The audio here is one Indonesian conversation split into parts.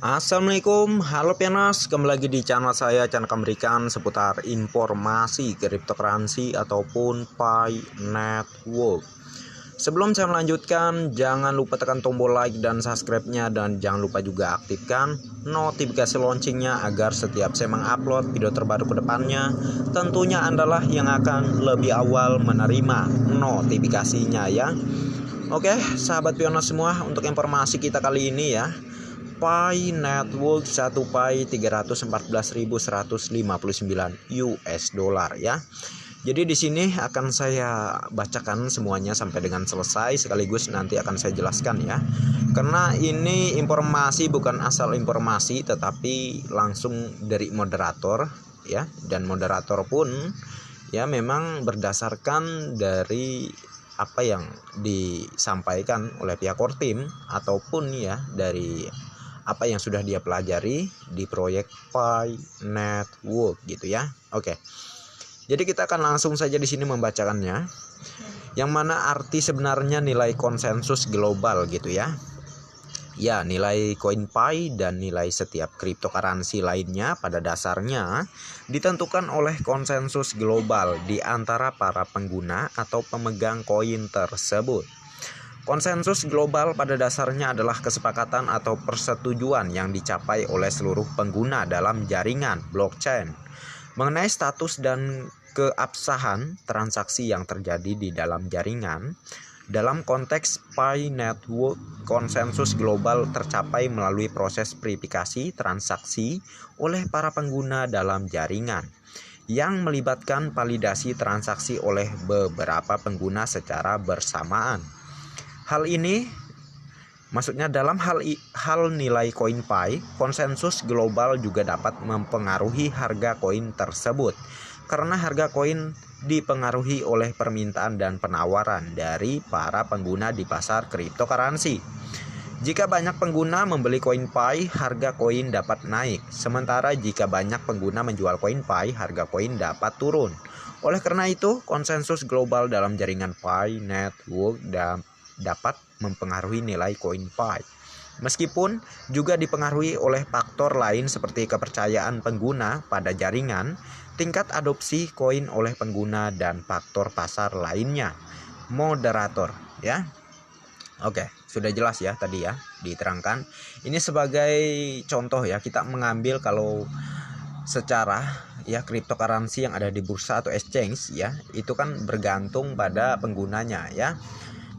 Assalamualaikum, halo Pianas, kembali lagi di channel saya, channel Amerikan seputar informasi cryptocurrency ataupun Pi Network. Sebelum saya melanjutkan, jangan lupa tekan tombol like dan subscribe-nya, dan jangan lupa juga aktifkan notifikasi launchingnya agar setiap saya mengupload video terbaru ke depannya, tentunya Andalah yang akan lebih awal menerima notifikasinya ya. Oke, sahabat Pianas semua, untuk informasi kita kali ini ya, Pi Network 1 Pi 314.159 US dollar ya. Jadi di sini akan saya bacakan semuanya sampai dengan selesai, sekaligus nanti akan saya jelaskan ya. Karena ini informasi bukan asal informasi, tetapi langsung dari moderator ya, dan moderator pun ya memang berdasarkan dari apa yang disampaikan oleh pihak core team ataupun ya dari apa yang sudah dia pelajari di proyek Pi Network gitu ya. Oke. Jadi kita akan langsung saja di sini membacakannya. Yang mana arti sebenarnya nilai konsensus global gitu ya. Ya, nilai koin Pi dan nilai setiap cryptocurrency lainnya pada dasarnya ditentukan oleh konsensus global di antara para pengguna atau pemegang koin tersebut. Konsensus global pada dasarnya adalah kesepakatan atau persetujuan yang dicapai oleh seluruh pengguna dalam jaringan blockchain mengenai status dan keabsahan transaksi yang terjadi di dalam jaringan. Dalam konteks Pi Network, konsensus global tercapai melalui proses verifikasi transaksi oleh para pengguna dalam jaringan yang melibatkan validasi transaksi oleh beberapa pengguna secara bersamaan. Hal ini maksudnya dalam hal nilai koin Pi, konsensus global juga dapat mempengaruhi harga koin tersebut karena harga koin dipengaruhi oleh permintaan dan penawaran dari para pengguna di pasar cryptocurrency. Jika banyak pengguna membeli koin Pi, harga koin dapat naik. Sementara jika banyak pengguna menjual koin Pi, harga koin dapat turun. Oleh karena itu, konsensus global dalam jaringan Pi Network dapat mempengaruhi nilai koin Pi. Meskipun juga dipengaruhi oleh faktor lain seperti kepercayaan pengguna pada jaringan, tingkat adopsi koin oleh pengguna, dan faktor pasar lainnya. Moderator ya. Oke, sudah jelas ya tadi ya diterangkan. Ini sebagai contoh ya, kita mengambil kalau secara ya cryptocurrency yang ada di bursa atau exchange ya, itu kan bergantung pada penggunanya ya.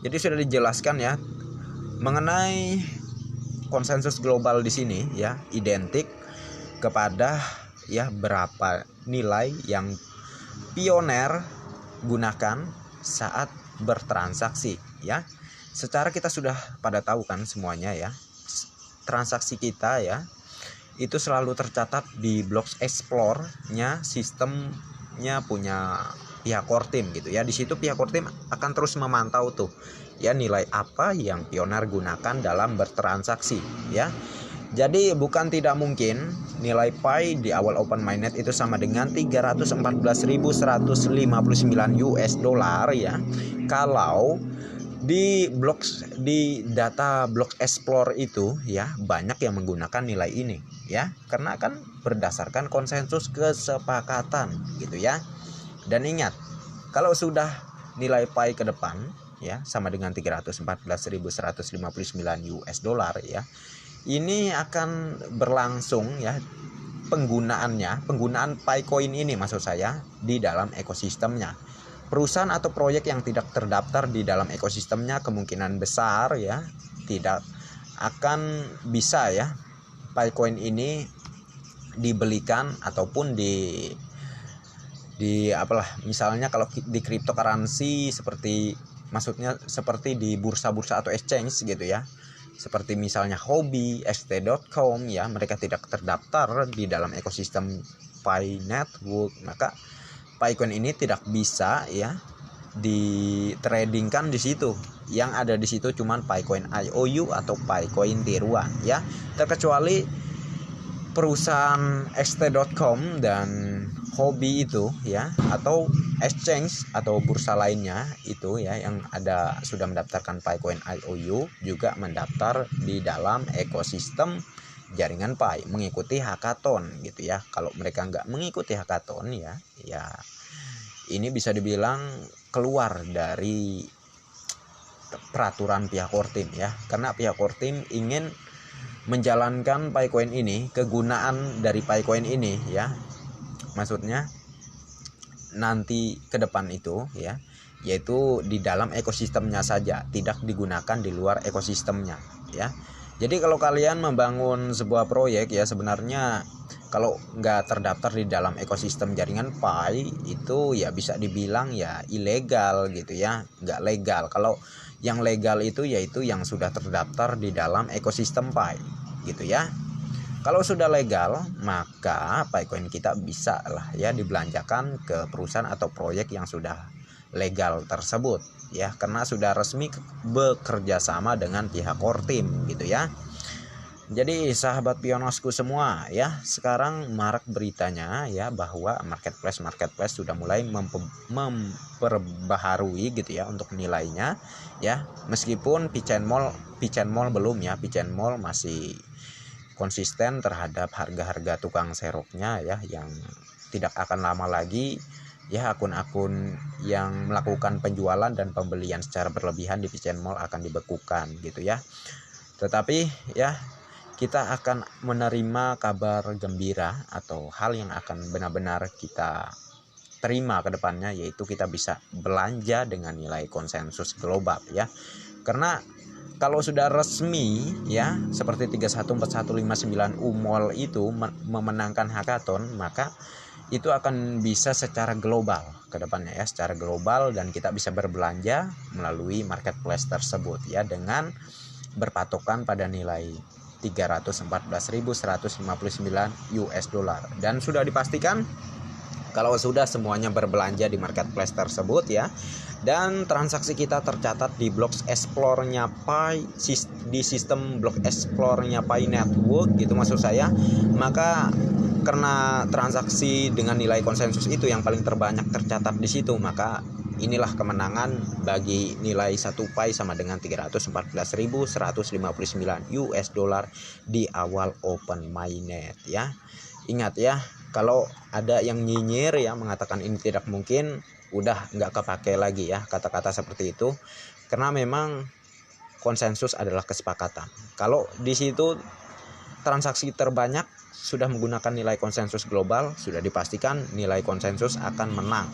Jadi sudah dijelaskan ya mengenai konsensus global di sini ya, identik kepada ya berapa nilai yang pioner gunakan saat bertransaksi ya. Secara kita sudah pada tahu kan semuanya ya, transaksi kita ya itu selalu tercatat di Block Explorer-nya, sistemnya punya pihak core team gitu ya. Di situ pihak core team akan terus memantau tuh ya nilai apa yang pioner gunakan dalam bertransaksi ya. Jadi bukan tidak mungkin nilai Pi di awal open mainnet itu sama dengan 314.159 US dollar ya. Kalau di data Block Explorer itu ya banyak yang menggunakan nilai ini ya, karena kan berdasarkan konsensus kesepakatan gitu ya. Dan ingat, kalau sudah nilai Pi ke depan ya sama dengan 314.159 US dollar ya, ini akan berlangsung ya penggunaan Pi coin ini maksud saya di dalam ekosistemnya. Perusahaan atau proyek yang tidak terdaftar di dalam ekosistemnya kemungkinan besar ya tidak akan bisa ya Pi coin ini dibelikan ataupun di apalah, misalnya kalau di cryptocurrency seperti maksudnya seperti di bursa-bursa atau exchange gitu ya, seperti misalnya Huobi, xt.com ya, mereka tidak terdaftar di dalam ekosistem Pi Network, maka Pi coin ini tidak bisa ya ditradingkan di situ. Yang ada di situ cuman Pi coin IOU atau Pi coin tiruan ya, terkecuali perusahaan xt.com dan Huobi itu ya, atau exchange atau bursa lainnya itu ya yang ada sudah mendaftarkan Pi coin IOU juga mendaftar di dalam ekosistem jaringan Pi, mengikuti hackathon gitu ya. Kalau mereka nggak mengikuti hackathon ya ini bisa dibilang keluar dari peraturan pihak core team ya, karena pihak core team ingin menjalankan PiCoin ini, kegunaan dari PiCoin ini ya, maksudnya nanti ke depan itu ya, yaitu di dalam ekosistemnya saja, tidak digunakan di luar ekosistemnya ya. Jadi kalau kalian membangun sebuah proyek ya, sebenarnya kalau nggak terdaftar di dalam ekosistem jaringan Pi itu ya bisa dibilang ya ilegal gitu ya, nggak legal. Kalau yang legal itu yaitu yang sudah terdaftar di dalam ekosistem Pi gitu ya. Kalau sudah legal, maka PiCoin kita bisa lah ya dibelanjakan ke perusahaan atau proyek yang sudah legal tersebut ya, karena sudah resmi bekerja sama dengan pihak core team gitu ya. Jadi sahabat pionosku semua ya, sekarang marak beritanya ya bahwa marketplace sudah mulai memperbaharui gitu ya untuk nilainya ya. Meskipun Pichain Mall belum ya, Pichain Mall masih konsisten terhadap harga-harga tukang seroknya ya, yang tidak akan lama lagi ya akun-akun yang melakukan penjualan dan pembelian secara berlebihan di Pichain Mall akan dibekukan gitu ya. Tetapi ya kita akan menerima kabar gembira atau hal yang akan benar-benar kita terima ke depannya, yaitu kita bisa belanja dengan nilai konsensus global ya. Karena kalau sudah resmi ya seperti 314.159 UMOL itu memenangkan hackathon, maka itu akan bisa secara global ke depannya ya, secara global, dan kita bisa berbelanja melalui marketplace tersebut ya dengan berpatokan pada nilai 314.159 US dollar, dan sudah dipastikan kalau sudah semuanya berbelanja di marketplace tersebut ya, dan transaksi kita tercatat di blok explore-nya Pi, di sistem blok explore-nya Pi Network gitu maksud saya, maka karena transaksi dengan nilai konsensus itu yang paling terbanyak tercatat di situ, maka inilah kemenangan bagi nilai 1 Pi sama dengan 314.159 US dollar di awal open mainnet ya. Ingat ya, kalau ada yang nyinyir ya mengatakan ini tidak mungkin, udah nggak kepake lagi ya kata-kata seperti itu, karena memang konsensus adalah kesepakatan. Kalau di situ transaksi terbanyak sudah menggunakan nilai konsensus global, sudah dipastikan nilai konsensus akan menang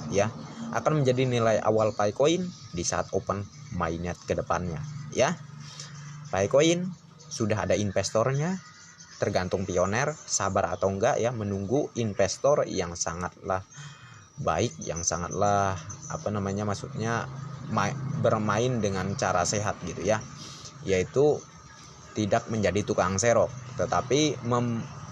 ya, akan menjadi nilai awal PiCoin di saat open mainnet ke depannya ya. PiCoin sudah ada investornya, tergantung pioner sabar atau enggak ya menunggu investor yang sangatlah baik, yang sangatlah maksudnya bermain dengan cara sehat gitu ya, yaitu tidak menjadi tukang serok tetapi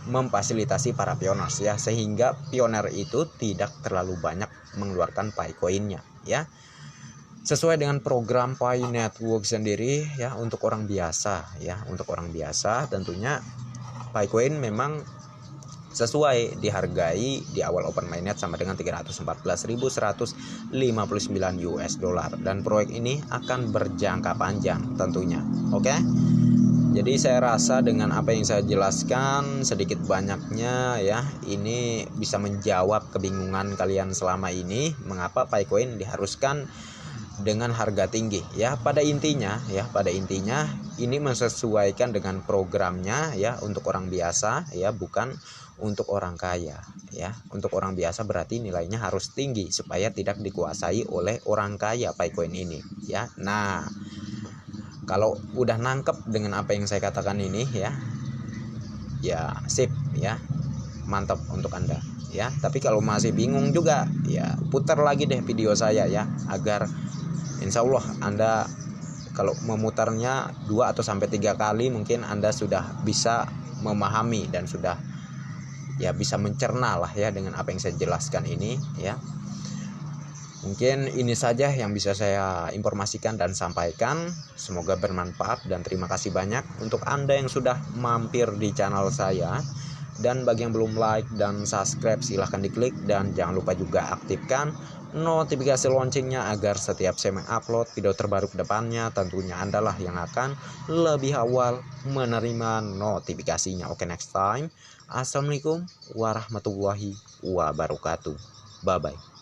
memfasilitasi para pioners ya, sehingga pioner itu tidak terlalu banyak mengeluarkan PiCoinnya ya, sesuai dengan program Pi Network sendiri ya. Untuk orang biasa ya, untuk orang biasa tentunya PiCoin memang sesuai dihargai di awal open mainnet sama dengan 314.159 US dollar, dan proyek ini akan berjangka panjang tentunya. Oke. Jadi saya rasa dengan apa yang saya jelaskan sedikit banyaknya ya, ini bisa menjawab kebingungan kalian selama ini mengapa PiCoin diharuskan dengan harga tinggi ya. Pada intinya ini menyesuaikan dengan programnya ya, untuk orang biasa ya, bukan untuk orang kaya ya. Untuk orang biasa berarti nilainya harus tinggi supaya tidak dikuasai oleh orang kaya PiCoin ini ya. Nah, kalau udah nangkep dengan apa yang saya katakan ini ya sip ya, mantap untuk Anda ya. Tapi kalau masih bingung juga ya putar lagi deh video saya ya, agar insya Allah Anda kalau memutarnya 2 atau sampai 3 kali mungkin Anda sudah bisa memahami dan sudah ya bisa mencerna lah ya dengan apa yang saya jelaskan ini ya. Mungkin ini saja yang bisa saya informasikan dan sampaikan. Semoga bermanfaat dan terima kasih banyak untuk Anda yang sudah mampir di channel saya. Dan bagi yang belum like dan subscribe silahkan diklik, dan jangan lupa juga aktifkan notifikasi loncengnya agar setiap saya mengupload video terbaru ke depannya tentunya Anda lah yang akan lebih awal menerima notifikasinya. Oke, next time. Assalamualaikum warahmatullahi wabarakatuh. Bye bye.